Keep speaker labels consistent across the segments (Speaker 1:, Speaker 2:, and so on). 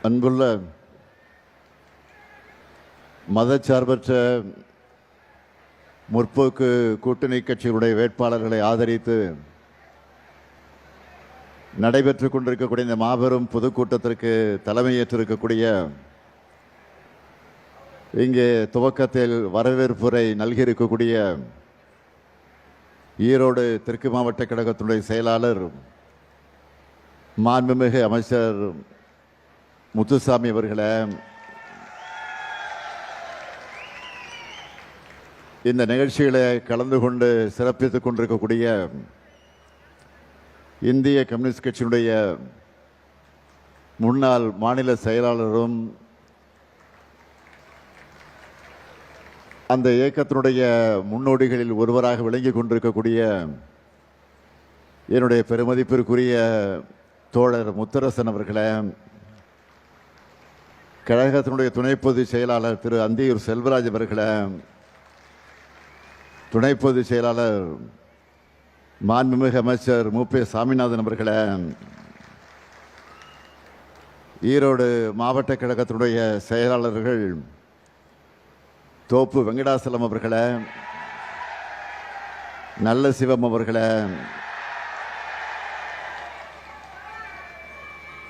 Speaker 1: அன்புள்ள மதச்சார்பற்ற முற்போக்கு கூட்டணி கட்சிகளுடைய வேட்பாளர்களை ஆதரித்து நடைபெற்றுக் கொண்டிருக்கக்கூடிய இந்த மாபெரும் பொதுக்கூட்டத்திற்கு தலைமையேற்றிருக்கக்கூடிய இங்கே துவக்கத்தில் வரவேற்புரை நல்கியிருக்கக்கூடிய ஈரோடு தெற்கு மாவட்ட கழகத்தினுடைய செயலாளர் மாண்புமிகு அமைச்சர் முத்துசாமி அவர்களே, இந்த நிகழ்ச்சிகளை கலந்து கொண்டு சிறப்பித்துக் கொண்டிருக்கக்கூடிய இந்திய கம்யூனிஸ்ட் கட்சியினுடைய முன்னாள் மாநில செயலாளரும் அந்த இயக்கத்தினுடைய முன்னோடிகளில் ஒருவராக விளங்கி கொண்டிருக்கக்கூடிய என்னுடைய பெருமதிப்பிற்குரிய தோழர் முத்தரசன் அவர்களே, கழகத்தினுடைய துணை பொதுச் செயலாளர் திரு அந்தியூர் செல்வராஜ் அவர்களே, துணை பொதுச் செயலாளர் மாண்புமிகு அமைச்சர் மு.பி. சாமிநாதன் அவர்களே, ஈரோடு மாவட்ட கழகத்தினுடைய செயலாளர்கள் தோப்பு வெங்கடாசலம் அவர்களே, நல்ல சிவம் அவர்களே,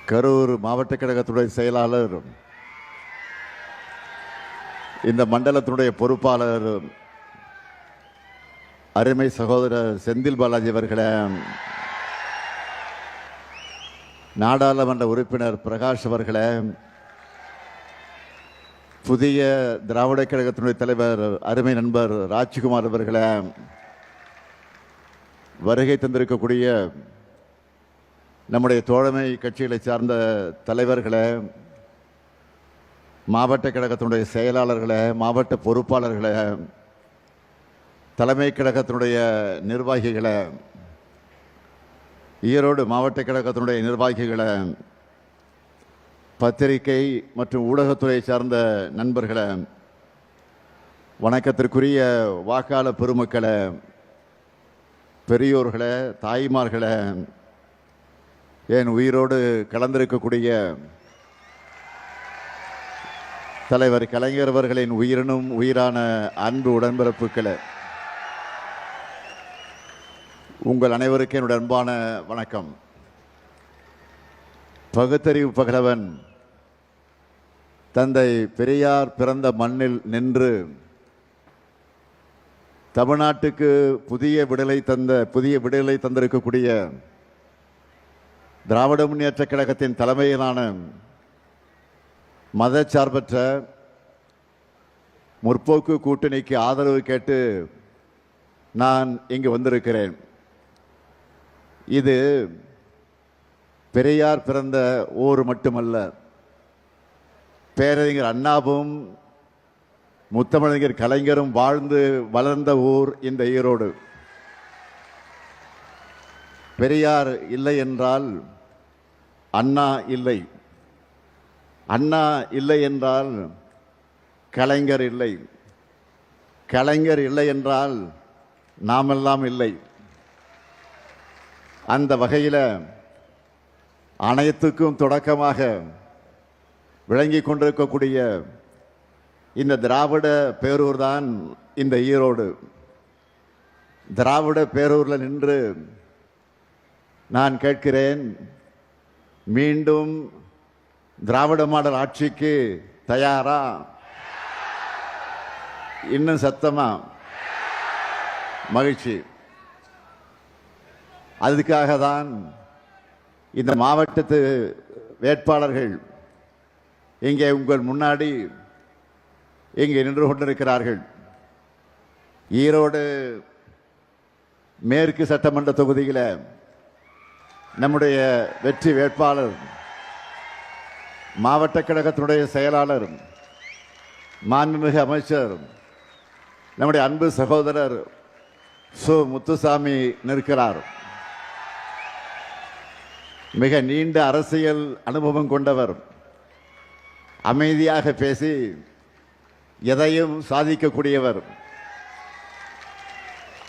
Speaker 1: கரூர் மாவட்ட கழகத்துடைய செயலாளர் இந்த மண்டலத்தினுடைய பொறுப்பாளர் அருமை சகோதரர் செந்தில் பாலாஜி அவர்களே, நாடாளுமன்ற உறுப்பினர் பிரகாஷ் அவர்களே, புதிய திராவிட கழகத்தினுடைய தலைவர் அருமை நண்பர் ராஜ்குமார் அவர்களே, வருகை தந்திருக்கக்கூடிய நம்முடைய தோழமை கட்சிகளை சார்ந்த தலைவர்களே, மாவட்ட கழகத்தினுடைய செயலாளர்களே, மாவட்ட பொறுப்பாளர்களே, தலைமை கழகத்தினுடைய நிர்வாகிகளே, ஈரோடு மாவட்ட கழகத்தினுடைய நிர்வாகிகளே, பத்திரிகை மற்றும் ஊடகத்துறை சார்ந்த நண்பர்களே, வணக்கத்திற்குரிய வாக்காளர் பெருமக்களே, பெரியோர்களே, தாய்மார்களே, என் உயிரோடு கலந்திருக்கக்கூடிய தலைவர் கலைஞர் அவர்களின் உயிரினும் உயிரான அன்பு உடன்பிறப்புகளே, உங்கள் அனைவருக்கும் என்னுடைய அன்பான வணக்கம். பகுத்தறிவு பகலவன் தந்தை பெரியார் பிறந்த மண்ணில் நின்று தமிழ்நாட்டுக்கு புதிய விடுதலை தந்திருக்கக்கூடிய திராவிட முன்னேற்ற கழகத்தின் தலைமையிலான மதச்சார்பற்ற முற்போக்கு கூட்டணிக்கு ஆதரவு கேட்டு நான் இங்கு வந்திருக்கிறேன். இது பெரியார் பிறந்த ஊர் மட்டுமல்ல, பேரறிஞர் அண்ணாவும் முத்தமிழறிஞர் கலைஞரும் வாழ்ந்து வளர்ந்த ஊர் இந்த ஈரோடு. பெரியார் இல்லை என்றால் அண்ணா இல்லை, அண்ணா இல்லை என்றால் கலைஞர் இல்லை, கலைஞர் இல்லை என்றால் நாமெல்லாம் இல்லை. அந்த வகையில் அனைத்துக்கும் தொடக்கமாக விளங்கி கொண்டிருக்கக்கூடிய இந்த திராவிட பேரூர் தான் இந்த ஈரோடு. திராவிட பேரூரில் நின்று நான் கேட்கிறேன், மீண்டும் திராவிட மாடல் ஆட்சிக்கு தயாரா? இன்னும் சத்தமா? மகிழ்ச்சி. அதுக்காக தான் இந்த மாவட்டத்து வேட்பாளர்கள் இங்கே உங்கள் முன்னாடி இங்கே நின்று கொண்டிருக்கிறார்கள். ஈரோடு மேற்கு சட்டமன்ற தொகுதியில் நம்முடைய வெற்றி வேட்பாளர் மாவட்ட கழகத்தினுடைய செயலாளர் மாண்புமிகு அமைச்சர் நம்முடைய அன்பு சகோதரர் சு முத்துசாமி நிற்கிறார். மிக நீண்ட அரசியல் அனுபவம் கொண்டவர், அமைதியாக பேசி எதையும் சாதிக்கக்கூடியவர்.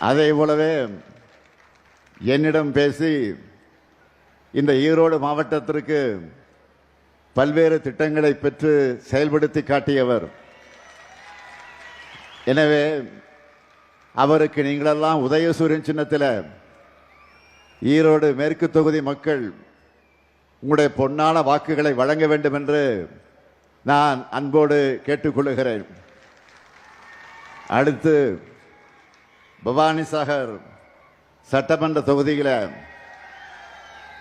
Speaker 1: அதே போலவே என்னிடம் பேசி இந்த ஈரோடு மாவட்டத்திற்கு பல்வேறு திட்டங்களை பெற்று செயல்படுத்தி காட்டியவர். எனவே அவருக்கு நீங்களெல்லாம் உதயசூரியன் சின்னத்தில் ஈரோடு மேற்கு தொகுதி மக்கள் உங்களுடைய பொன்னான வாக்குகளை வழங்க வேண்டும் என்று நான் அன்போடு கேட்டுக்கொள்கிறேன். அடுத்து பவானிசாகர் சட்டமன்ற தொகுதியில்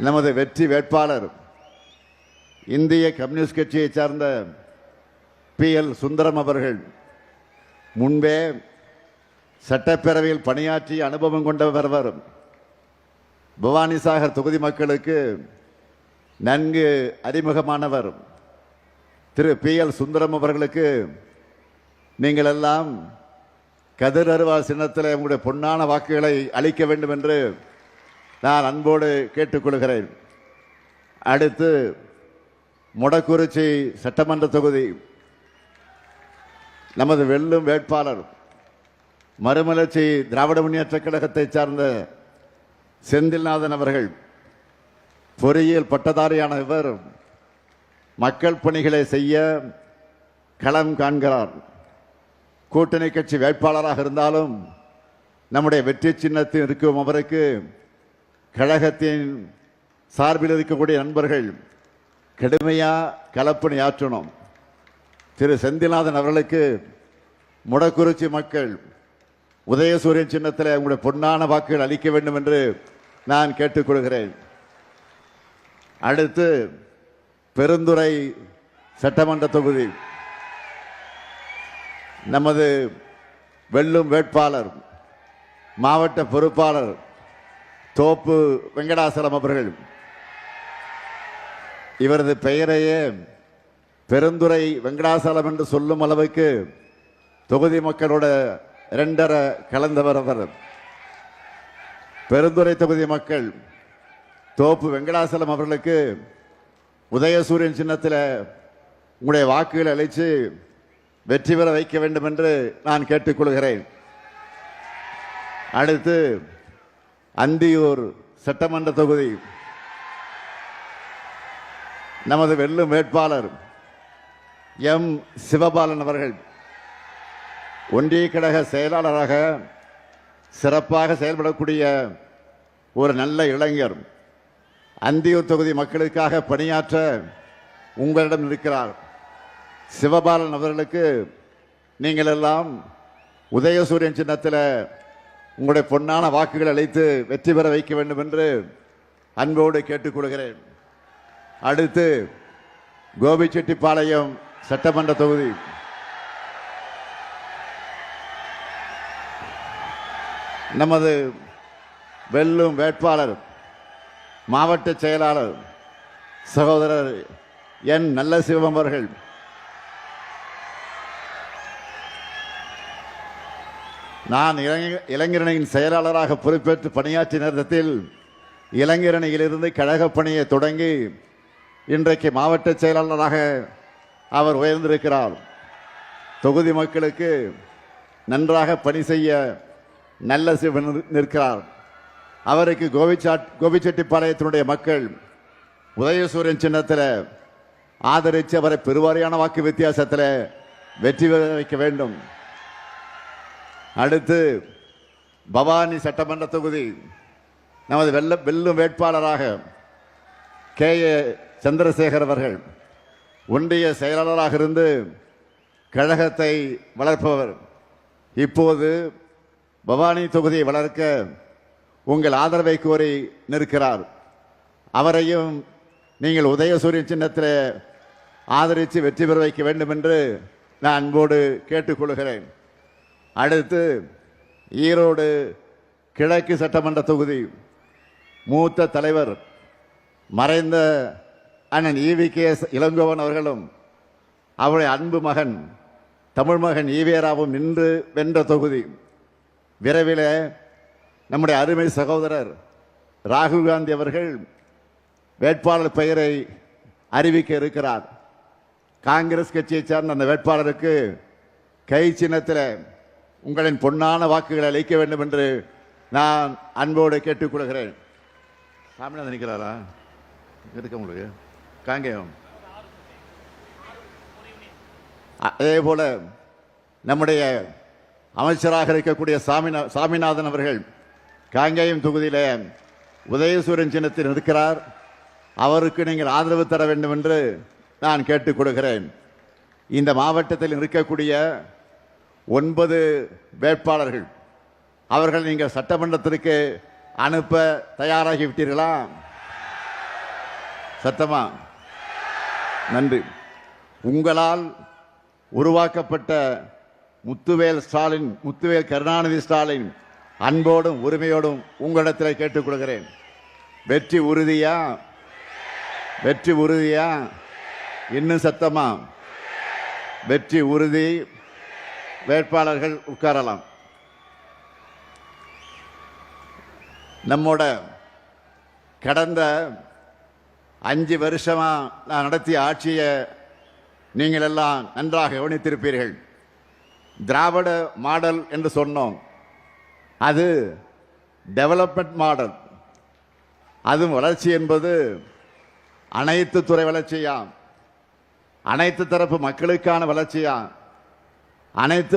Speaker 1: நமது வெற்றி வேட்பாளர் இந்திய கம்யூனிஸ்ட் கட்சியை சார்ந்த PL சுந்தரம் அவர்கள் முன்பே சட்டப்பேரவையில் பணியாற்றி அனுபவம் கொண்டவர். பவானிசாகர் தொகுதி மக்களுக்கு நன்கு அறிமுகமானவர். திரு PL சுந்தரம் அவர்களுக்கு நீங்கள் எல்லாம் கதிர் அருவாள் சின்னத்தில் உங்களுடைய பொன்னான வாக்குகளை அளிக்க வேண்டும் என்று நான் அன்போடு கேட்டுக்கொள்கிறேன். அடுத்து மொடக்குறிச்சி சட்டமன்ற தொகுதி நமது வெல்லும் வேட்பாளர் மறுமலர்ச்சி திராவிட முன்னேற்ற கழகத்தை சார்ந்த செந்தில்நாதன் அவர்கள். பொறியியல் பட்டதாரியான இவர் மக்கள் பணிகளை செய்ய களம் காண்கிறார். கூட்டணி கட்சி வேட்பாளராக இருந்தாலும் நம்முடைய வெற்றி சின்னத்தில் இருக்கும் அவருக்கு கழகத்தின் சார்பில் இருக்கக்கூடிய நண்பர்கள் கடுமையாக களப்பணி ஆற்றணும். திரு செந்தில்நாதன் அவர்களுக்கு மொடக்குறிச்சி மக்கள் உதயசூரியன் சின்னத்தில் உங்களுடைய பொன்னான வாக்குகள் அளிக்க வேண்டும் என்று நான் கேட்டுக்கொள்கிறேன். அடுத்து பெருந்துறை சட்டமன்ற தொகுதி நமது வெல்லும் வேட்பாளர் மாவட்ட பொறுப்பாளர் தோப்பு வெங்கடாசலம் அவர்கள். இவரது பெயரையே பெருந்துறை வெங்கடாசலம் என்று சொல்லும் அளவுக்கு தொகுதி மக்களோட இரண்டரை கலந்தவர் அவர். பெருந்துறை தொகுதி மக்கள் தோப்பு வெங்கடாசலம் அவர்களுக்கு உதயசூரியன் சின்னத்தில் உங்களுடைய வாக்குகளை அளித்து வெற்றி பெற வைக்க வேண்டும் என்று நான் கேட்டுக்கொள்கிறேன். அடுத்து அந்தியூர் சட்டமன்ற தொகுதி நமது வெல்லும் வேட்பாளர் எம் சிவபாலன் அவர்கள் ஒன்றிய கழக செயலாளராக சிறப்பாக செயல்படக்கூடிய ஒரு நல்ல இளைஞர். அந்தியூர் தொகுதி மக்களுக்காக பணியாற்ற உங்களிடம் இருக்கிறார். சிவபாலன் அவர்களுக்கு நீங்கள் எல்லாம் உதயசூரியன் சின்னத்தில் உங்களுடைய பொன்னான வாக்குகள் அளித்து வெற்றி பெற வைக்க வேண்டும் என்று அன்போடு கேட்டுக்கொள்கிறேன். அடுத்து கோபிச்செட்டிப்பாளையம் சட்டமன்ற தொகுதி நமது வெல்லும் வேட்பாளர் மாவட்ட செயலாளர் சகோதரர் என் நல்ல சிவம் அவர்கள். நான் இளைஞரணியின் செயலாளராக பொறுப்பேற்று பணியாற்றிய நேரத்தில் இளைஞரணியிலிருந்து கழக பணியை தொடங்கி இன்றைக்கு மாவட்ட செயலாளராக அவர் உயர்ந்திருக்கிறார். தொகுதி மக்களுக்கு நன்றாக பணி செய்ய நல்ல சிவன் நிற்கிறார். அவருக்கு கோபிச்செட்டிப்பாளையத்தினுடைய மக்கள் உதயசூரியன் சின்னத்தில் ஆதரித்து அவரை பெருவாரியான வாக்கு வித்தியாசத்தில் வெற்றி பெற வைக்க வேண்டும். அடுத்து பவானி சட்டமன்ற தொகுதி நமது வெல்லும் வேட்பாளராக KA சந்திரசேகர் அவர்கள் ஒன்றிய செயலாளராக இருந்து கழகத்தை வளர்ப்பவர். இப்போது பவானி தொகுதியை வளர்க்க உங்கள் ஆதரவை கோரி நிற்கிறார். அவரையும் நீங்கள் உதயசூரியன் சின்னத்தில் ஆதரித்து வெற்றி பெற வைக்க வேண்டும் என்று நான் அன்போடு கேட்டுக்கொள்கிறேன். அடுத்து ஈரோடு கிழக்கு சட்டமன்ற தொகுதி மூத்த தலைவர் மறைந்த அண்ணன் EVKS இளங்கோவன் அவர்களும் அவருடைய அன்பு மகன் தமிழ் மகன் ஈவேராவும் நின்று வென்ற தொகுதி. விரைவில் நம்முடைய அருமை சகோதரர் ராகுல் காந்தி அவர்கள் வேட்பாளர் பெயரை அறிவிக்க இருக்கிறார். காங்கிரஸ் கட்சியை சார்ந்த அந்த வேட்பாளருக்கு கை சின்னத்தில் உங்களின் பொன்னான வாக்குகளை அளிக்க வேண்டும் என்று நான் அன்போடு கேட்டுக்கொள்கிறேன். சாமிநாதன் நிற்கிறாரா? இருக்க முடியும். காங்கேயம் அதே போல நம்முடைய அமைச்சராக இருக்கக்கூடிய சாமிநாதன் அவர்கள் காங்கேயம் தொகுதியில உதயசூரியன் சின்னத்தில் இருக்கிறார். அவருக்கு நீங்கள் ஆதரவு தர வேண்டும் என்று நான் கேட்டுக் கொடுக்கிறேன். இந்த மாவட்டத்தில் இருக்கக்கூடிய 9 வேட்பாளர்கள் அவர்கள் நீங்கள் சட்டமன்றத்திற்கு அனுப்ப தயாராகிவிட்டீர்களா? சத்தமா? நன்றி. உங்களால் உருவாக்கப்பட்ட முத்துவேல் கருணாநிதி ஸ்டாலின் அன்போடும் உரிமையோடும் உங்களிடத்தில் கேட்டுக் கொள்கிறேன். வெற்றி உறுதியா? வெற்றி உறுதியா? இன்னும் சத்தமா? வெற்றி உறுதி. வேட்பாளர்கள் உட்காரலாம். நம்மோட கடந்த 5 வருஷமா நான் நடத்திய ஆட்சியை நீங்கள் எல்லாம் நன்றாக கவனித்திருப்பீர்கள். திராவிட மாடல் என்று சொன்னோம். அது டெவலப்மெண்ட் மாடல். அதுவும் வளர்ச்சி என்பது அனைத்து துறை வளர்ச்சியா, அனைத்து தரப்பு மக்களுக்கான வளர்ச்சியா, அனைத்து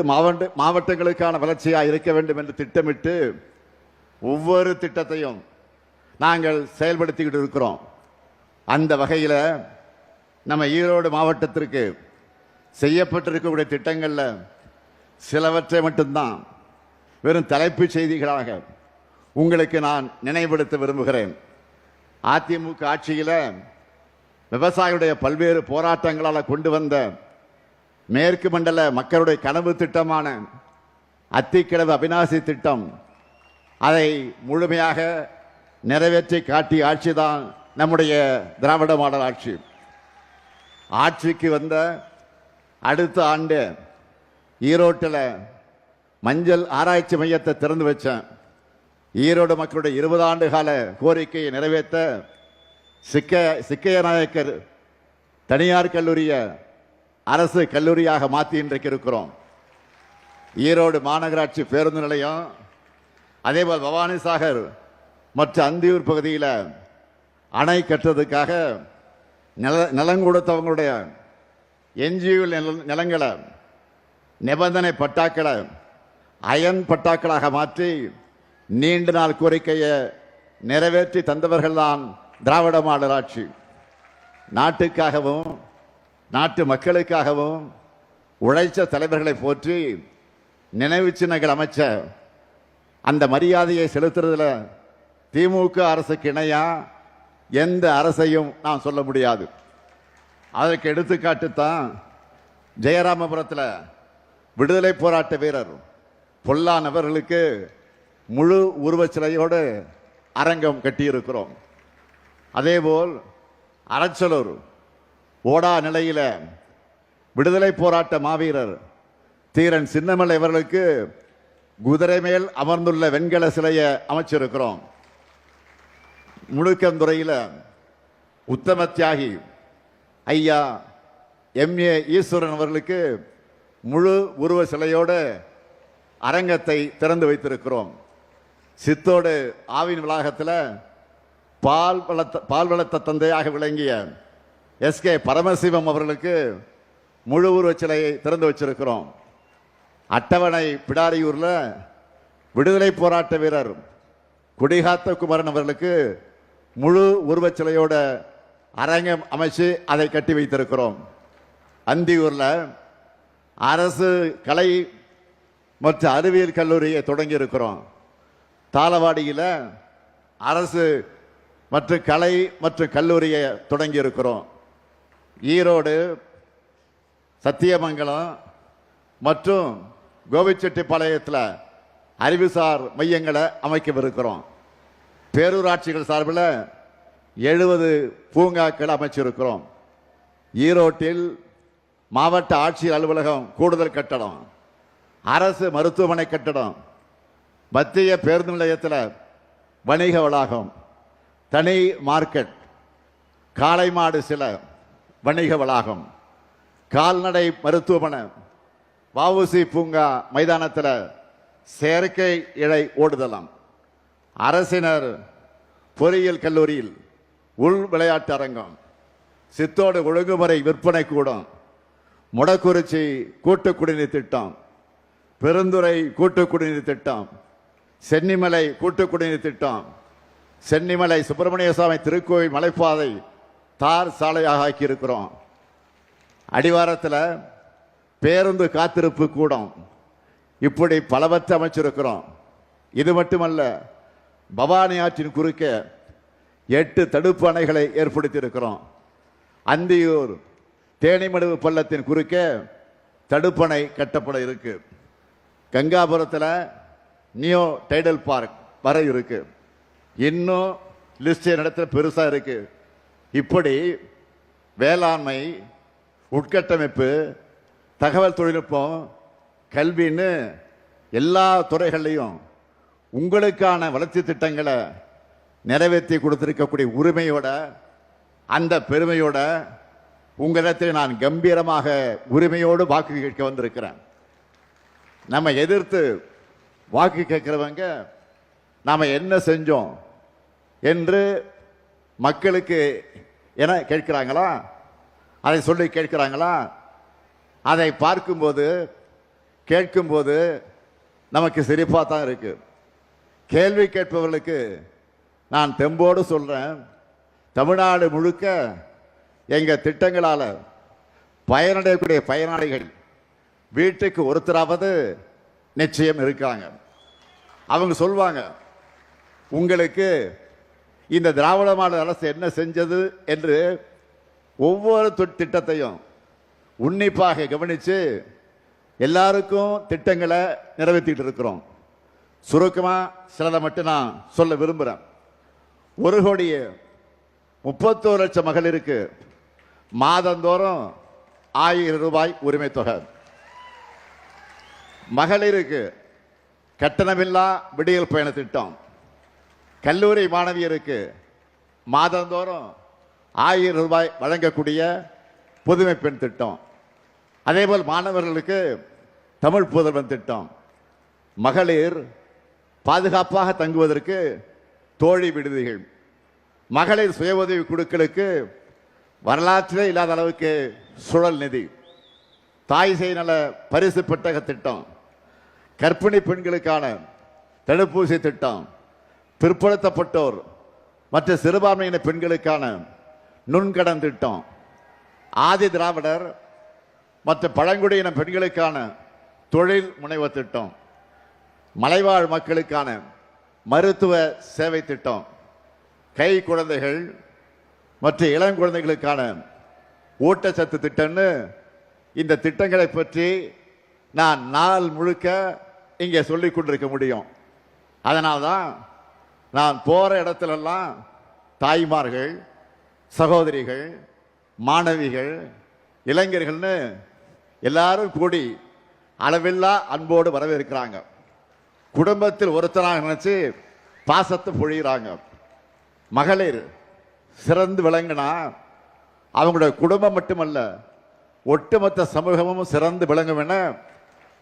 Speaker 1: மாவட்டங்களுக்கான வளர்ச்சியா இருக்க வேண்டும் என்று திட்டமிட்டு ஒவ்வொரு திட்டத்தையும் நாங்கள் செயல்படுத்திக்கிட்டு இருக்கிறோம். அந்த வகையில் நம்ம ஈரோடு மாவட்டத்திற்கு செய்யப்பட்டிருக்கக்கூடிய திட்டங்கள்ல சிலவற்றை மட்டும்தான் வெறும் தலைப்புச் செய்திகளாக உங்களுக்கு நான் நினைவுபடுத்த விரும்புகிறேன். அதிமுக ஆட்சியில் விவசாயிகளுடைய பல்வேறு போராட்டங்களால் கொண்டு வந்த மேற்கு மண்டல மக்களுடைய கனவு திட்டமான அத்திக்கிழவு அவிநாசி திட்டம், அதை முழுமையாக நிறைவேற்றி காட்டிய ஆட்சி தான் நம்முடைய திராவிட மாடல் ஆட்சி. ஆட்சிக்கு வந்த அடுத்த ஆண்டு ஈரோட்டில் மஞ்சள் ஆராய்ச்சி மையத்தை திறந்து வச்சேன். ஈரோடு மக்களுடைய 20 ஆண்டு கால கோரிக்கையை நிறைவேற்ற சிக்கைய நாயக்கர் தனியார் கல்லூரியை அரசு கல்லூரியாக மாற்றி இன்றைக்கு இருக்கிறோம். ஈரோடு மாநகராட்சி பேருந்து நிலையம், அதேபோல் பவானிசாகர் மற்றும் அந்தியூர் பகுதியில் அணை கட்டுறதுக்காக நிலம் கொடுத்தவங்களுடைய என்ஜிஓ நிலங்களை நிபந்தனை பட்டாக்களை அயன் பட்டாக்களாக மாற்றி நீண்ட நாள் கோரிக்கையை நிறைவேற்றி தந்தவர்கள் தான் திராவிட மாடல் ஆட்சி. நாட்டுக்காகவும் நாட்டு மக்களுக்காகவும் உழைச்ச தலைவர்களை போற்றி நினைவு சின்னங்கள் அமைச்ச அந்த மரியாதையை செலுத்துறதுல திமுக அரசுக்கு இணையா எந்த அரசையும் நான் சொல்ல முடியாது. அதற்கு எடுத்துக்காட்டுத்தான் ஜெயராமபுரத்தில் விடுதலை போராட்ட வீரர் பொல்லான் அவர்களுக்கு முழு உருவச்சிலையோடு அரங்கம் கட்டியிருக்கிறோம். அதேபோல் அரச்சலூர் ஓடா நிலையில் விடுதலை போராட்ட மாவீரர் தீரன் சின்னமலை அவர்களுக்கு குதிரை மேல் அமர்ந்துள்ள வெண்கல சிலையை அமைச்சிருக்கிறோம். முழுக்கந்துறையில் உத்தம தியாகி ஐயா MA ஈஸ்வரன் அவர்களுக்கு முழு உருவ சிலையோடு அரங்கத்தை திறந்து வைத்திருக்கிறோம். சித்தோடு ஆவின் வளாகத்தில் பால் வளர்த்த தந்தையாக விளங்கிய SK பரமசிவம் அவர்களுக்கு முழு உருவ சிலையை திறந்து வச்சிருக்கிறோம். அட்டவணை பிடாரியூரில் விடுதலை போராட்ட வீரர் குடிகாத்த குமரன் அவர்களுக்கு முழு உருவச்சிலையோட அரங்கம் அமைச்சு அதை கட்டி வைத்திருக்கிறோம். அந்தியூரில் அரசு கலை மற்றும் அறிவியல் கல்லூரியை தொடங்கி இருக்கிறோம். தாளவாடியில் அரசு மற்றும் கலை மற்றும் கல்லூரியை தொடங்கி இருக்கிறோம். ஈரோடு, சத்தியமங்கலம் மற்றும் கோபிச்செட்டிப்பாளையத்தில் அறிவுசார் மையங்களை அமைக்கவிருக்கிறோம். பேரூராட்சிகள் சார்பில் 70 பூங்காக்கள் அமைச்சிருக்கிறோம். ஈரோட்டில் மாவட்ட ஆட்சியர் அலுவலகம் கூடுதல் கட்டடம், அரசு மருத்துவமனை கட்டடம், மத்திய பேருந்து நிலையத்தில் வணிக வளாகம், தனி மார்க்கெட், காளை மாடு சில வணிக வளாகம், கால்நடை மருத்துவமனை, வஉசி பூங்கா மைதானத்தில் செயற்கை இழை ஓடுதலாம், அரசினர் பொறியியல் கல்லூரியில் உள் விளையாட்டு அரங்கம், சித்தோடு ஒழுங்குமுறை விற்பனை கூடம், முடக்குறிச்சி கூட்டு குடிநீர் திட்டம், பெருந்துறை கூட்டு குடிநீர் திட்டம், சென்னிமலை கூட்டு குடிநீர் திட்டம், சென்னிமலை சுப்பிரமணிய சுவாமி திருக்கோயில் மலைப்பாதை தார் சாலையாக ஆக்கியிருக்கிறோம். அடிவாரத்தில் பேருந்து காத்திருப்பு கூடம், இப்படி பலவற்றை அமைச்சிருக்கிறோம். இது மட்டுமல்ல, பவானி ஆற்றின் குறுக்கே 8 தடுப்பு அணைகளை ஏற்படுத்தியிருக்கிறோம். அந்தியூர் தேனிமடுவு பள்ளத்தின் குறுக்கே தடுப்பணை கட்டப்பட இருக்கு. கங்காபுரத்தில் நியோ டைடல் பார்க் வர இருக்கு. இன்னும் லிஸ்ட் இடத்துல பெருசா இருக்கு. இப்படி வேளாண்மை, உட்கட்டமைப்பு, தகவல் தொழில்நுட்பம், கல்வின்னு எல்லா துறைகளையும் உங்களுக்கான வளர்ச்சி திட்டங்களை நிறைவேற்றி கொடுத்திருக்கக்கூடிய உரிமையோட, அந்த பெருமையோட உங்களிடத்தில் நான் கம்பீரமாக உரிமையோடு வாக்கு கேட்க வந்திருக்கிறேன். நம்ம எதிர்த்து வாக்கு கேட்கிறவங்க நாம என்ன செஞ்சோம் என்று மக்களுக்கு என கேட்கிறாங்களா, அதை சொல்லி கேட்கிறாங்களா? அதை பார்க்கும்போது கேட்கும்போது நமக்கு சிரிப்பாக தான் இருக்கு. கேள்வி கேட்பவர்களுக்கு நான் தெம்போடு சொல்றேன், தமிழ்நாடு முழுக்க எங்க திட்டங்களால பயனடையக்கூடிய பயனாளிகள் வீட்டுக்கு ஒருத்தராவது நிச்சயம் இருக்காங்க. அவங்க சொல்வாங்க, உங்களுக்கு இந்த திராவிட மாடல் அரசு என்ன செஞ்சது என்று ஒவ்வொரு திட்டத்தையும் உன்னிப்பாக கவனித்து எல்லாருக்கும் திட்டங்களை நிறைவேற்றிட்டு இருக்கிறோம். சுருக்கமாக சிலதை மட்டும் நான் சொல்ல விரும்புகிறேன். 1,31,00,000 மகளிருக்கு மாதந்தோறும் 1000 ரூபாய் உரிமை தொகை. மகளிருக்கு கட்டணமில்லா விடியல் பயண திட்டம். கல்லூரி மாணவியருக்கு மாதந்தோறும் 1000 ரூபாய் வழங்கக்கூடிய புதுமை பெண் திட்டம். அதேபோல் மாணவர்களுக்கு தமிழ் புதல்வன் திட்டம். மகளிர் பாதுகாப்பாக தங்குவதற்கு தோழி விடுதிகள். மகளிர் சுய உதவி குழுக்களுக்கு வரலாற்றிலே இல்லாத அளவுக்கு சுழல் நிதி. தாய் சேய் நல பரிசு பெட்டக திட்டம். கர்ப்பிணி பெண்களுக்கான தடுப்பூசி திட்டம். பிற்படுத்தப்பட்டோர் மற்ற சிறுபான்மையின பெண்களுக்கான நுண்கடன் திட்டம். ஆதி திராவிடர் மற்ற பழங்குடியின பெண்களுக்கான தொழில் முனைவர் திட்டம். மலைவாழ் மக்களுக்கான மருத்துவ சேவை திட்டம். கை குழந்தைகள் மற்ற இளங்குழந்தைகளுக்கான ஊட்டச்சத்து திட்டம்னு இந்த திட்டங்களை பற்றி நான் நாள் முழுக்க இங்கே சொல்லிக் கொண்டிருக்க முடியும். அதனால்தான் நான் போற இடத்திலெல்லாம் தாய்மார்கள், சகோதரிகள், மாணவிகள், இளைஞர்கள்னு எல்லாரும் கூடி அளவில்லா அன்போடு வரவேற்கிறாங்க. குடும்பத்தில் ஒருத்தராக நினைச்சு பாசத்தை பொழிகிறாங்க. மகளிர் சிறந்து விளங்கினா அவங்களுடைய குடும்பம் மட்டுமல்ல, ஒட்டுமொத்த சமூகமும் சிறந்து விளங்கும் என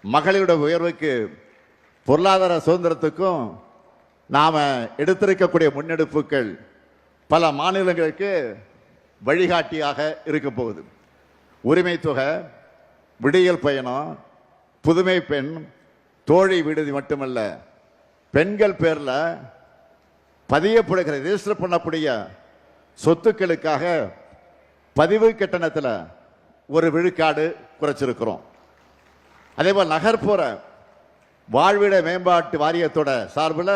Speaker 1: மகளிருடைய உயர்வுக்கு, பொருளாதார சுதந்திரத்துக்கும் நாம எடுத்திருக்கக்கூடிய முன்னெடுப்புகள் பல மாநிலங்களுக்கு வழிகாட்டியாக இருக்க போகுது. உரிமை தொகை, விடியல் பயணம், புதுமை பெண், தோழி விடுதி மட்டுமல்ல, பெண்கள் பேர்ல பதியப்படுகிற ரெஜிஸ்டர் பண்ணக்கூடிய சொத்துக்களுக்காக பதிவு கட்டணத்தில் 1 விழுக்காடு குறைச்சிருக்கிறோம். அதேபோல் நகர்ப்புற வாழ்விட மேம்பாட்டு வாரியத்தோட சார்பில்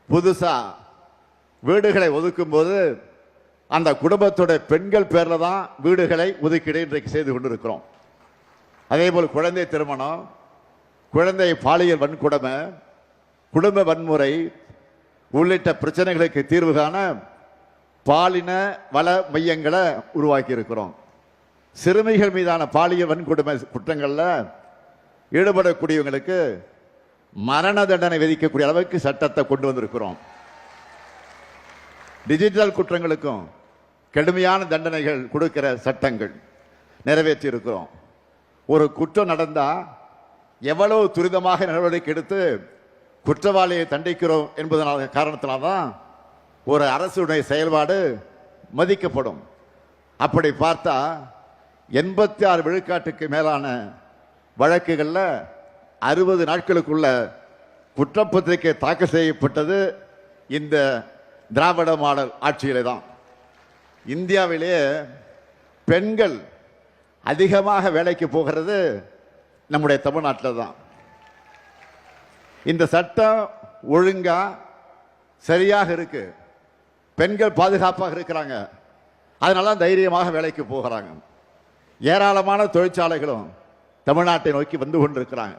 Speaker 1: புதுசா வீடுகளை ஒதுக்கும் போது அந்த குடும்பத்தோட பெண்கள் பேர்ல தான் வீடுகளை ஒதுக்கீடு இன்றைக்கு செய்து கொண்டிருக்கிறோம். அதேபோல் குழந்தை திருமணம், குழந்தை பாலியல் வன்கொடுமை, குடும்ப வன்முறை உள்ளிட்ட பிரச்சனைகளுக்கு தீர்வு காண பாலின வள மையங்களை உருவாக்கி இருக்கிறோம். சிறுமிகள் மீதான பாலியல் வன்கொடுமை குற்றங்கள்ல ஈடுபடக்கூடியவங்களுக்கு மரண தண்டனை விதிக்கக்கூடிய அளவுக்கு சட்டத்தை கொண்டு வந்திருக்கிறோம். டிஜிட்டல் குற்றங்களுக்கும் கடுமையான தண்டனைகள் கொடுக்கிற சட்டங்கள் நிறைவேற்றி இருக்கிறோம். ஒரு குற்றம் நடந்தா எவ்வளவு துரிதமாக நடவடிக்கை எடுத்து குற்றவாளியை தண்டிக்கிறோம் என்பதனால காரணத்தினால்தான் ஒரு அரசுடைய செயல்பாடு மதிக்கப்படும். அப்படி பார்த்தா 86 விழுக்காட்டுக்கு மேலான வழக்குகளில் 60 நாட்களுக்குள்ள குற்றப்பத்திரிகை தாக்கல் செய்யப்பட்டது இந்த திராவிட மாடல் ஆட்சியிலே தான். இந்தியாவிலேயே பெண்கள் அதிகமாக வேலைக்கு போகிறது நம்முடைய தமிழ்நாட்டில் தான். இந்த சட்டம் ஒழுங்கா சரியாக இருக்கு, பெண்கள் பாதுகாப்பாக இருக்கிறாங்க, அதனால தைரியமாக வேலைக்கு போகிறாங்க. ஏராளமான தொழிற்சாலைகளும் தமிழ்நாட்டை நோக்கி வந்து கொண்டிருக்கிறாங்க.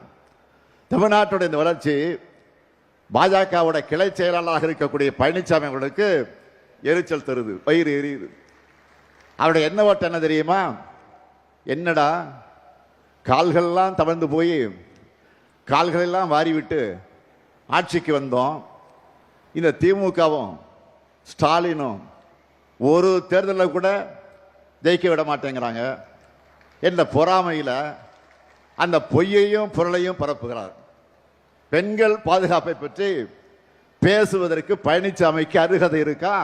Speaker 1: தமிழ்நாட்டுடைய இந்த வளர்ச்சி பாஜகவோட கிளை செயலாளராக இருக்கக்கூடிய பழனிசாமி அவர்களுக்கு எரிச்சல் தருது, வயிறு எரியுது. அவருடைய என்ன ஓட்டம் என்ன தெரியுமா? என்னடா கால்களெல்லாம் தவழ்ந்து போய் கால்களெல்லாம் வாரிவிட்டு ஆட்சிக்கு வந்தோம், இந்த திமுகவும் ஸ்டாலினும் ஒரு தேர்தலில் கூட ஜெயிக்க விட மாட்டேங்கிறாங்க என்ற பொறாமையில் அந்த பொய்யையும் பொருளையும் பரப்புகிறார். பெண்கள் பாதுகாப்பை பற்றி பேசுவதற்கு பழனிசாமிக்கு அருகதை இருக்கா?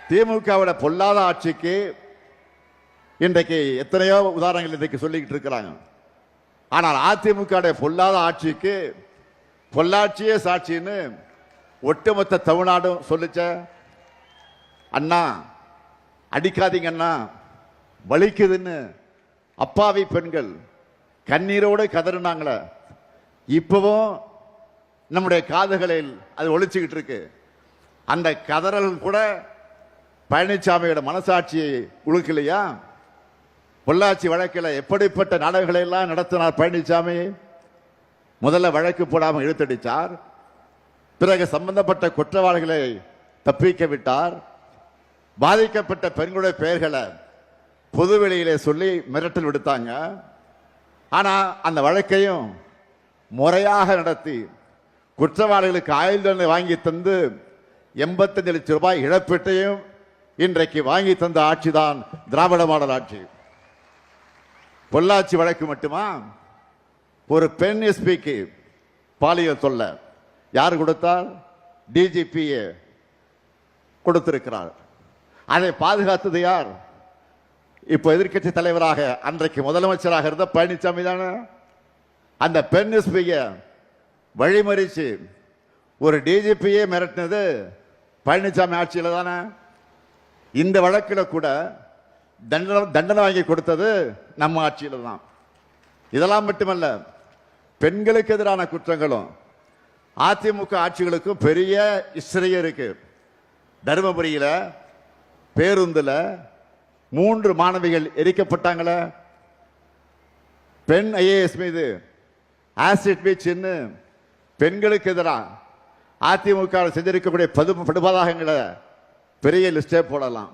Speaker 1: திமுகவோட பொல்லாத ஆட்சிக்கு இன்றைக்கு எத்தனையோ உதாரணங்கள் இன்றைக்கு சொல்லிக்கிட்டு இருக்கிறாங்க. ஆனால் அதிமுக பொல்லாத ஆட்சிக்கு பொள்ளாட்சியே சாட்சின்னு ஒட்டுமொத்த தமிழ்நாடும் சொல்லிச்ச. அண்ணா அடிக்காதீங்க அண்ணா, வலிக்குதுன்னு அப்பாவி பெண்கள் கண்ணீரோடு கதறினாங்களே, இப்பவும் நம்முடைய காதுகளில் அது ஒழிச்சுக்கிட்டு இருக்கு. அந்த கதறல் கூட பழனிசாமியோட மனசாட்சியை உழுக்கலையா? பொள்ளாச்சி வழக்கில் எப்படிப்பட்ட நாடகங்களை எல்லாம் நடத்தினார் பழனிசாமி. முதல்ல வழக்கு போடாமல் இழுத்தடித்தார், பிறகு சம்பந்தப்பட்ட குற்றவாளிகளை தப்பிக்க விட்டார், பாதிக்கப்பட்ட பெண்களுடைய பெயர்களை பொதுவெளியிலே சொல்லி மிரட்டல் விடுத்தாங்க. ஆனா அந்த வழக்கையும் முறையாக நடத்தி குற்றவாளிகளுக்கு ஆயுள் தண்டனை வாங்கி தந்து 85 லட்சம் ரூபாய் இழப்பீட்டையும் இன்றைக்கு வாங்கி தந்த ஆட்சி தான் திராவிட மாடல் ஆட்சி. பொள்ளாச்சி வழக்கு மட்டுமா? ஒரு பெண் எஸ்பிக்கு பாலியல் தொல்லை யார் கொடுத்தார்? டிஜிபி கொடுத்திருக்கிறார். அதை பாதுகாத்தது யார்? இப்போ எதிர்க்கட்சி தலைவராக அன்றைக்கு முதலமைச்சராக இருந்த பழனிசாமி தானே. அந்த பெண் எஸ்பிய வழிமறிச்சு ஒரு டிஜிபியே மிரட்டினது பழனிசாமி ஆட்சியில் தானே. இந்த வழக்கில் கூட தண்டனை வாங்கி கொடுத்தது நம்ம ஆட்சியில் தான். இதெல்லாம் மட்டுமல்ல, பெண்களுக்கு எதிரான குற்றங்களும் அதிமுக ஆட்சிகளுக்கும் பெரிய ஹிஸ்டரியே இருக்கு. தருமபுரியில் பேருந்துல 3 மாணவிகள் எரிக்கப்பட்டாங்களே, பெண் ஐஏஎஸ் மீது ஆசிட் வீச்சுன்னு பெண்களுக்கு எதிராக அதிமுக செஞ்சிருக்கக்கூடிய படுபாதகங்களை பெரிய லிஸ்டே போடலாம்.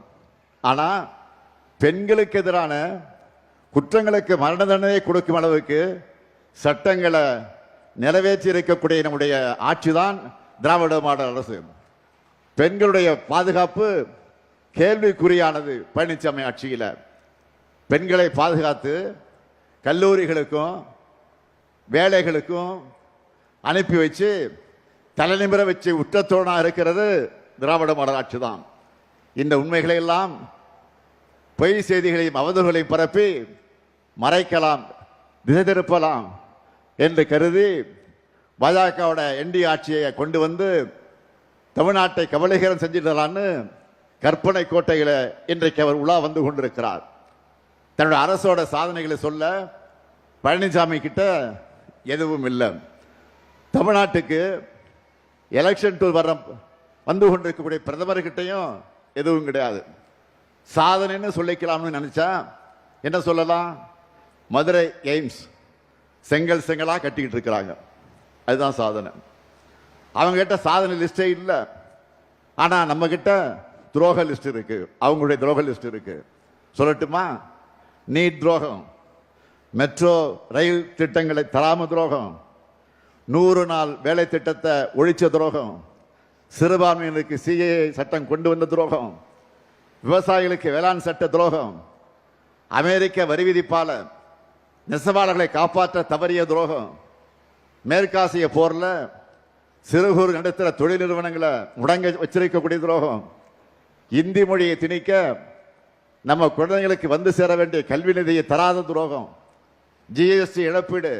Speaker 1: ஆனா பெண்களுக்கு எதிரான குற்றங்களுக்கு மரண தண்டனை கொடுக்கும் அளவுக்கு சட்டங்களை நிறைவேற்றி இருக்கக்கூடிய நம்முடைய ஆட்சி தான் திராவிட மாடல் அரசு. பெண்களுடைய பாதுகாப்பு கேள்விக்குறியானது பழனிசாமி ஆட்சியில். பெண்களை பாதுகாத்து கல்லூரிகளுக்கும் வேலைகளுக்கும் அனுப்பி வச்சு தலைநிமிர வச்சு உற்றத்தோடாக இருக்கிறது திராவிட மாடல் ஆட்சி தான். இந்த உண்மைகளை எல்லாம் பொய் செய்திகளையும் அவதூறுகளையும் பரப்பி மறைக்கலாம், திசை திருப்பலாம் என்று கருதி பாஜகவோட என்டி ஆட்சியை கொண்டு வந்து தமிழ்நாட்டை கபலீகரம் செஞ்சிடலான்னு கற்பனை கோட்டையில இன்றைக்கு அவர் உலா வந்து கொண்டிருக்கிறார். தன்னுடைய அரசோட சாதனைகளை சொல்ல பழனிசாமி கிட்ட எதுவும் இல்லை. தமிழ்நாட்டுக்கு எலெக்ஷன் டூர் வர வந்து கொண்டிருக்கக்கூடிய பிரதமர்கிட்டையும் எதுவும் கிடையாது. சாதனைன்னு சொல்லிக்கலாம்னு நினைச்சா என்ன சொல்லலாம்? மதுரை எய்ம்ஸ் செங்கல் செங்கலா கட்டிக்கிட்டு இருக்கிறாங்க, அதுதான் சாதனை. அவங்க கிட்ட சாதனை லிஸ்டே இல்லை. ஆனா நம்ம கிட்ட துரோக லிஸ்ட் இருக்கு, அவங்களுடைய துரோக லிஸ்ட் இருக்கு. சொல்லட்டுமா? நீட் துரோகம், மெட்ரோ ரயில் திட்டங்களை தராம துரோகம், 100 நாள் வேலை திட்டத்தை ஒழிச்ச துரோகம், சிறுபான்மையினருக்கு சிஏஏ சட்டம் கொண்டு வந்த துரோகம், விவசாயிகளுக்கு வேளாண் சட்ட துரோகம், அமெரிக்க வரி விதிப்பால நெசவாளர்களை காப்பாற்ற தவறிய துரோகம், மேற்காசிய போர்ல சிறு குறு நடுத்தர தொழில் நிறுவனங்களை முடங்க வச்சிருக்கக்கூடிய துரோகம், இந்தி மொழியை திணிக்க நம்ம குழந்தைகளுக்கு வந்து சேர வேண்டிய கல்வி நிதியை தராத துரோகம், ஜிஎஸ்டி இழப்பீடு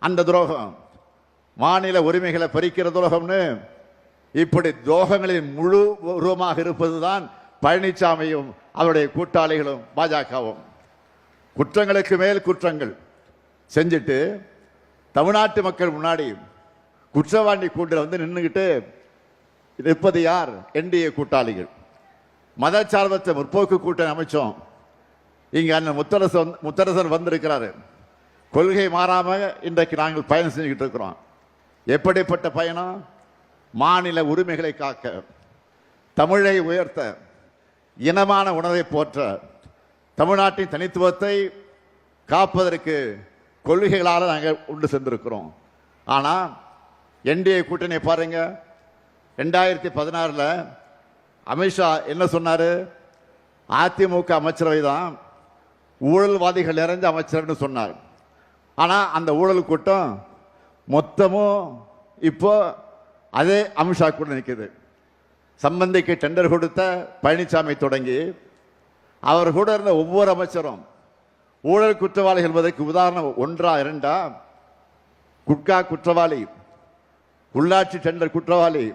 Speaker 1: அந்த துரோகம், மாநில உரிமைகளை பறிக்கிற துரோகம்னு இப்படி துரோகங்களின் முழு உருவமாக இருப்பதுதான் பழனிசாமியும் அவருடைய கூட்டாளிகளும் பாஜகவும். குற்றங்களுக்கு மேல் குற்றங்கள் செஞ்சுட்டு தமிழ்நாட்டு மக்கள் முன்னாடி குற்றவாளி கூண்டில் வந்து நின்றுகிட்டு இருப்பது யார்? என்டிஏ கூட்டாளிகள். மதச்சார்பற்ற முற்போக்கு கூட்டணி அமைச்சோம். இங்க அண்ணன் முத்தரசன் வந்திருக்கிறாரு. கொள்கை மாறாம இன்றைக்கு நாங்கள் பயணம் செஞ்சுக்கிட்டு இருக்கிறோம். எப்படிப்பட்ட பயணம்? மாநில உரிமைகளை காக்க, தமிழை உயர்த்த, இனமான உணவை போற்ற, தமிழ்நாட்டின் தனித்துவத்தை காப்பதற்கு கொள்கைகளால் நாங்கள் உண்டு சென்றிருக்கிறோம். ஆனால் என்டிஏ கூட்டணியை பாருங்க. 2016 அமித்ஷா என்ன சொன்னாரு? அதிமுக அமைச்சரவை தான் ஊழல்வாதிகள் நிறைஞ்ச அமைச்சரவைன்னு சொன்னார். ஆனால் அந்த ஊழல் கூட்டம் மொத்தமும் இப்போ அதே அமித்ஷா கூட நிற்குது. சம்பந்திக்கு டெண்டர் கொடுத்த பழனிசாமி தொடங்கி அவர் கூட இருந்த ஒவ்வொரு அமைச்சரும் ஊழல் குற்றவாளிகள் என்பதற்கு உதாரணம் ஒன்றா இரண்டா? குட்கா குற்றவாளி, உள்ளாட்சி டெண்டர் குற்றவாளி,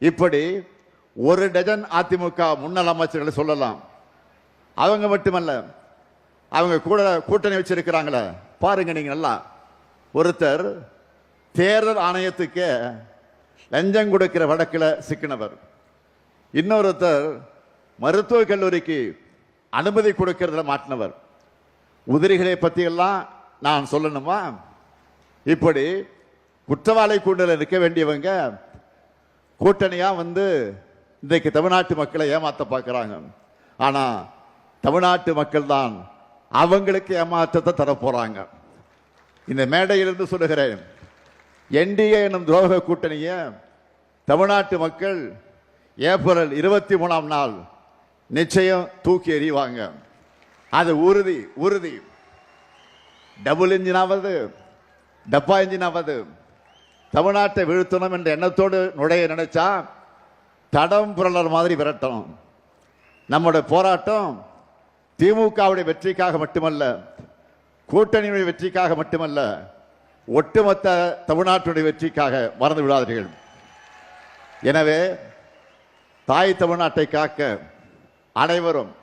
Speaker 1: இப்படி ஒரு டஜன் அதிமுக முன்னாள் அமைச்சர்களை சொல்லலாம். அவங்க மட்டுமல்ல, அவங்க கூட கூட்டணி வச்சிருக்கிறாங்களே பாருங்க நீங்க நல்லா. ஒருத்தர் தேர்தல் ஆணையத்துக்கு லஞ்சம் கொடுக்கிற வழக்கில் சிக்கினவர், இன்னொருத்தர் மருத்துவக் கல்லூரிக்கு அனுமதி கொடுக்கிறதுல மாட்டினவர். உதிரிகளை பத்தி எல்லாம் நான் சொல்லணுமா? இப்படி குற்றவாளி கூண்டல இருக்க வேண்டியவங்க கூட்டணியா வந்து இன்றைக்கு தமிழ்நாட்டு மக்களை ஏமாத்த பார்க்கிறாங்க. ஆனா தமிழ்நாட்டு மக்கள் தான் அவங்களுக்கு ஏமாற்றத்தை தர போறாங்க. இந்த மேடையிலிருந்து சொல்லுகிறேன், என்டிஏ எனும் துரோக கூட்டணியை தமிழ்நாட்டு மக்கள் ஏப்ரல் 23ஆம் நாள் நிச்சயம் தூக்கி எறிவாங்க. அது உறுதி உறுதி. டபுள் இன்ஜினாவது டப்பா இன்ஜினாவது தமிழ்நாட்டை வீழ்த்தணும் என்ற எண்ணத்தோடு நுழைய நினைச்சா தடம் புரளர் மாதிரி விரட்டணும். நம்முடைய போராட்டம் திமுகவுடைய வெற்றிக்காக மட்டுமல்ல, கூட்டணியுடைய வெற்றிக்காக மட்டுமல்ல, ஒட்டுமொத்த தமிழ்நாட்டுடைய வெற்றிக்காக மறந்து விடாதீர்கள். எனவே தாய் தமிழ்நாட்டை காக்க அனைவரும்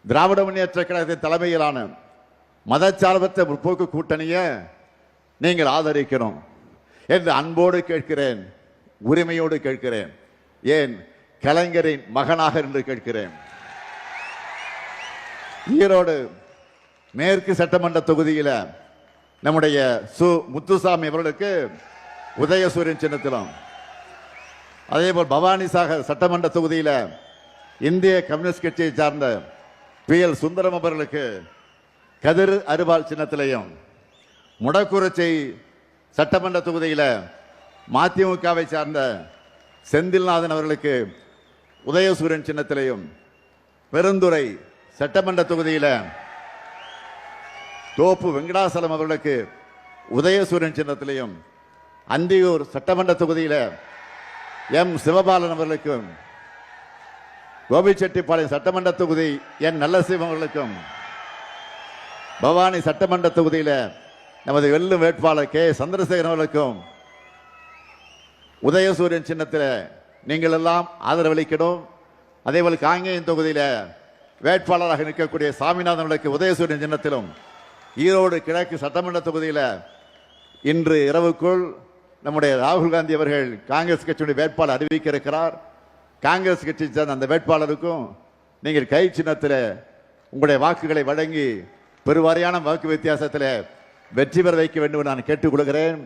Speaker 1: திராவிட முன்னேற்ற கழகத்தின் தலைமையிலான மதச்சார்பற்ற முற்போக்கு கூட்டணியை நீங்கள் ஆதரிக்கணும் என்று அன்போடு கேட்கிறேன், உரிமையோடு கேட்கிறேன். ஏன் கலைஞரின் மகனாக என்று கேட்கிறேன். ஈரோடு மேற்கு சட்டமன்ற தொகுதியில் நம்முடைய முத்துசாமி அவர்களுக்கு உதயசூரியன் சின்னத்திலும், அதேபோல் பவானிசாகர் சட்டமன்ற தொகுதியில் இந்திய கம்யூனிஸ்ட் கட்சியை சார்ந்த PL சுந்தரம் அவர்களுக்கு கதிர் அருவாள் சின்னத்திலையும், முடக்குறிச்சி சட்டமன்ற தொகுதியில் மதிமுகவை சார்ந்த செந்தில்நாதன் அவர்களுக்கு உதயசூரியன் சின்னத்திலையும், பெருந்துறை சட்டமன்ற தொகுதியில் தோப்பு வெங்கடாசலம் அவர்களுக்கு உதயசூரியன் சின்னத்திலையும், அந்தியூர் சட்டமன்ற தொகுதியில் M சிவபாலன் அவர்களுக்கும், கோபிச்செட்டிப்பாளையம் சட்டமன்ற தொகுதி N நல்லசிவம் அவர்களுக்கும், பவானி சட்டமன்ற தொகுதியில் நமது வெல்லும் வேட்பாளர் K சந்திரசேகரன் அவர்களுக்கும் உதயசூரியன் சின்னத்தில் நீங்கள் எல்லாம் ஆதரவளிக்கணும். அதேபோல் காங்கேயம் தொகுதியில் வேட்பாளராக நிற்கக்கூடிய சாமிநாதன் அவர்களுக்கு உதயசூரியன் சின்னத்திலும், ஈரோடு கிழக்கு சட்டமன்ற தொகுதியில் இன்று இரவுக்குள் நம்முடைய ராகுல் காந்தி அவர்கள் காங்கிரஸ் கட்சியுடைய வேட்பாளர் அறிவிக்க இருக்கிறார். காங்கிரஸ் கட்சி சார்ந்த அந்த வேட்பாளருக்கும் நீங்கள் கை சின்னத்தில் உங்களுடைய வாக்குகளை வழங்கி பெருவாரியான வாக்கு வித்தியாசத்தில் வெற்றி பெற வைக்க வேண்டும் என்று நான் கேட்டுக்கொள்கிறேன்.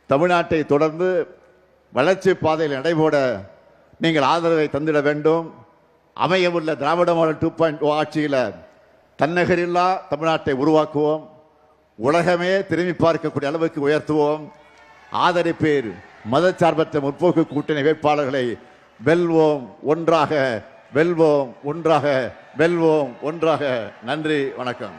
Speaker 1: தமிழ்நாட்டை தொடர்ந்து வளர்ச்சி பாதையில் நடைபோட நீங்கள் ஆதரவை தந்திட வேண்டும். அமையவுள்ள திராவிட மாடல் 2.0 ஆட்சியில் தன்னகரில்லா தமிழ்நாட்டை உருவாக்குவோம். உலகமே திரும்பி பார்க்கக்கூடிய அளவுக்கு உயர்த்துவோம். ஆதரிப்பீர். மதச்சார்பற்ற முற்போக்கு கூட்டணி வேட்பாளர்களை வெல்வோம் ஒன்றாக, வெல்வோம் ஒன்றாக, வெல்வோம் ஒன்றாக. நன்றி, வணக்கம்.